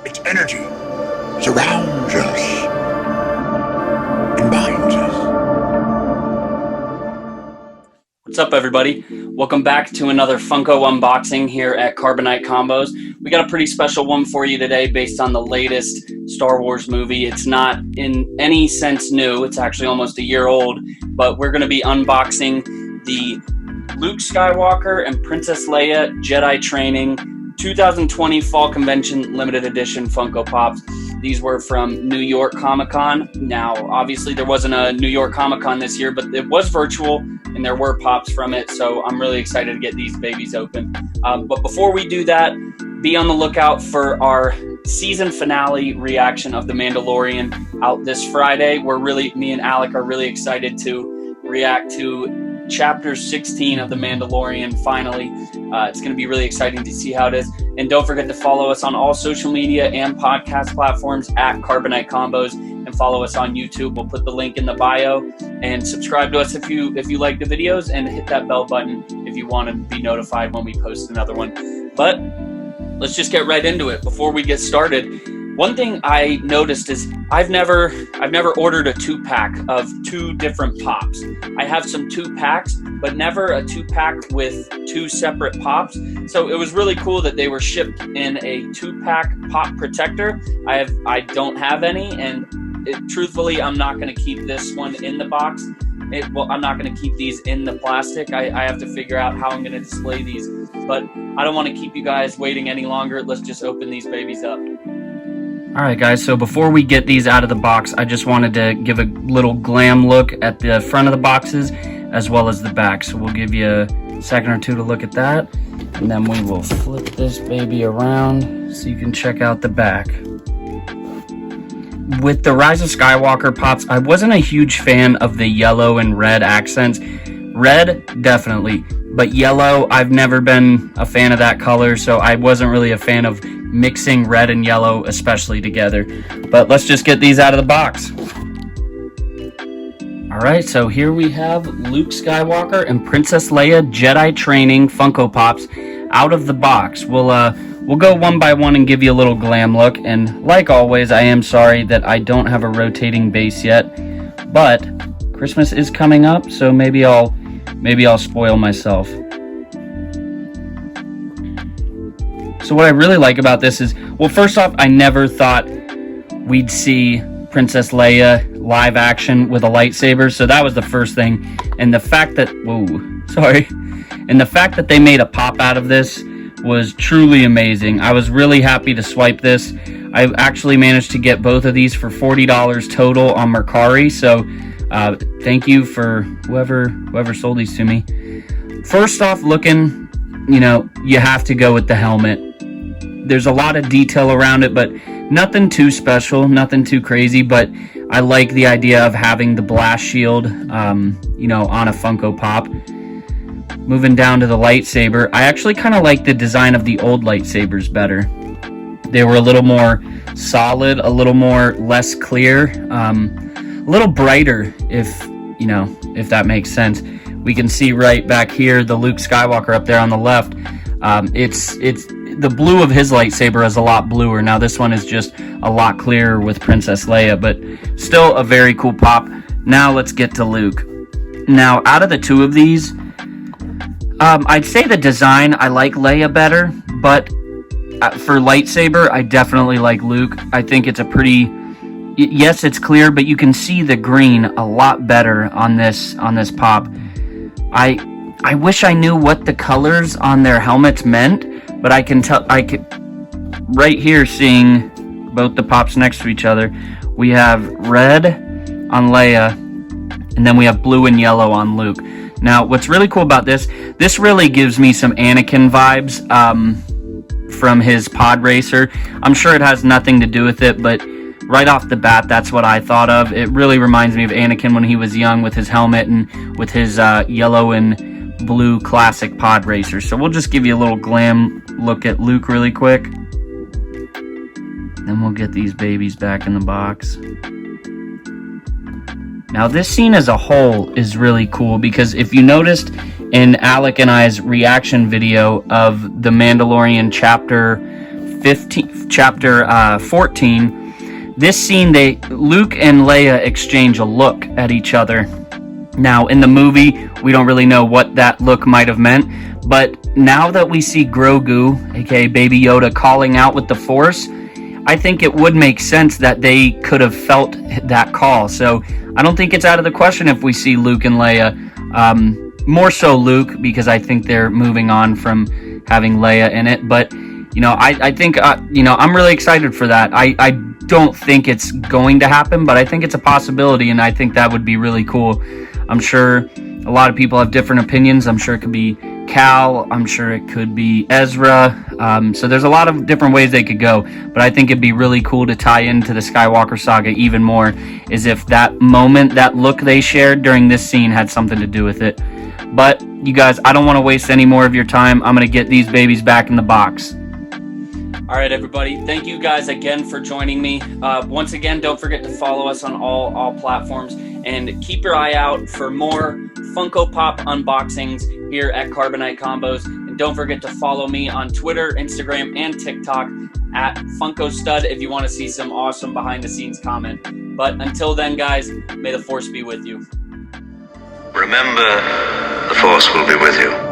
Its energy surrounds us and binds us. What's up, everybody? Welcome back to another Funko unboxing here at Carbonite Combos. We got a pretty special one for you today based on the latest Star Wars movie. It's not in any sense new. It's actually almost a year old, but we're going to be unboxing the Luke Skywalker and Princess Leia Jedi Training 2020 Fall Convention Limited Edition Funko Pops. These were from New York ComicCon. Now, obviously, there wasn't a New York ComicCon this year, but it was virtual, and there were pops from it, so I'm really excited to get these babies open. But before we do that, be on the lookout for our season finale reaction of The Mandalorian out this Friday. Me and Alec are really excited to react to Chapter 16 of The Mandalorian, finally. It's going to be really exciting to see how it is. And don't forget to follow us on all social media and podcast platforms at Carbonite Combos, and follow us on YouTube. We'll put the link in the bio, and subscribe to us if you like the videos, and hit that bell button if you want to be notified when we post another one. But let's just get right into it. Before we get started, one thing I noticed is I've never ordered a 2-pack of 2 different pops. I have some 2-packs, but never a 2-pack with 2 separate pops. So it was really cool that they were shipped in a 2-pack pop protector. I don't have any, and truthfully, I'm not going to keep this one in the box. I'm not going to keep these in the plastic. I have to figure out how I'm going to display these. But I don't want to keep you guys waiting any longer. Let's just open these babies up. Alright guys, so before we get these out of the box, I just wanted to give a little glam look at the front of the boxes as well as the back. So we'll give you a second or two to look at that, and then we will flip this baby around so you can check out the back. With the Rise of Skywalker pops, I wasn't a huge fan of the yellow and red accents. Red, definitely, but yellow, I've never been a fan of that color, so I wasn't really a fan of mixing red and yellow especially together. But let's just get these out of the box. Alright, so here we have Luke Skywalker and Princess Leia Jedi Training Funko Pops out of the box. We'll go one by one and give you a little glam look, and like always, I am sorry that I don't have a rotating base yet, but Christmas is coming up, so maybe I'll spoil myself. So what I really like about this is, well, first off, I never thought we'd see Princess Leia live action with a lightsaber, so that was the first thing. And the fact that, and the fact that they made a pop out of this was truly amazing. I was really happy to swipe this. I actually managed to get both of these for $40 total on Mercari, so thank you for whoever sold these to me. First off, looking, you have to go with the helmet. There's a lot of detail around it, but nothing too special, nothing too crazy, but I like the idea of having the blast shield, on a Funko Pop. Moving down to the lightsaber, I actually kind of like the design of the old lightsabers better. They were a little more solid, a little more less clear, a little brighter, if that makes sense. We can see right back here the Luke Skywalker up there on the left. It's the blue of his lightsaber is a lot bluer. Now this one is just a lot clearer with Princess Leia, but still a very cool pop. Now let's get to Luke. Now out of the two of these, I'd say the design, I like Leia better, but for lightsaber, I definitely like Luke. I think it's a pretty, yes, it's clear, but you can see the green a lot better on this pop. I wish I knew what the colors on their helmets meant, but I could right here, seeing both the pops next to each other, we have red on Leia, and then we have blue and yellow on Luke. Now, what's really cool about this really gives me some Anakin vibes from his pod racer. I'm sure it has nothing to do with it, but right off the bat, that's what I thought of. It really reminds me of Anakin when he was young with his helmet and with his yellow and blue classic pod racer. So we'll just give you a little glam look at Luke really quick. Then we'll get these babies back in the box. Now this scene as a whole is really cool because if you noticed in Alec and I's reaction video of The Mandalorian Chapter 14, this scene, Luke and Leia exchange a look at each other. Now, in the movie, we don't really know what that look might have meant, but now that we see Grogu, aka Baby Yoda, calling out with the Force, I think it would make sense that they could have felt that call. So I don't think it's out of the question if we see Luke and Leia. More so Luke, because I think they're moving on from having Leia in it. But, I think, I'm really excited for that. I don't think it's going to happen, but I think it's a possibility, and I think that would be really cool. I'm sure a lot of people have different opinions. I'm sure it could be Cal. I'm sure it could be Ezra. So there's a lot of different ways they could go, but I think it'd be really cool to tie into the Skywalker saga even more, is if that moment, that look they shared during this scene had something to do with it. But you guys, I don't want to waste any more of your time. I'm going to get these babies back in the box. All right, everybody. Thank you guys again for joining me. Once again, don't forget to follow us on all platforms, and keep your eye out for more Funko Pop unboxings here at Carbonite Combos. And don't forget to follow me on Twitter, Instagram, and TikTok at Funko Stud if you want to see some awesome behind-the-scenes comment. But until then, guys, may the Force be with you. Remember, the Force will be with you.